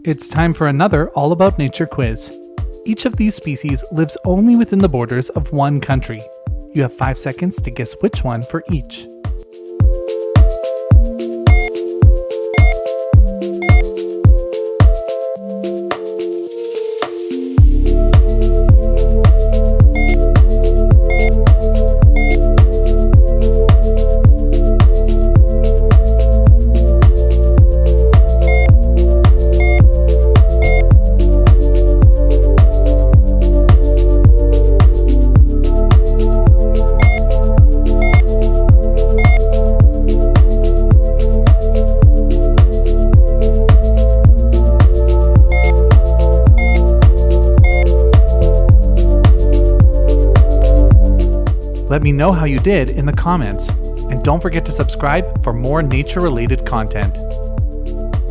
It's time for another All.About.Nature quiz. Each of these species lives only within the borders of one country. You have 5 seconds to guess which one for each. Let me know how you did in the comments, and don't forget to subscribe for more nature-related content.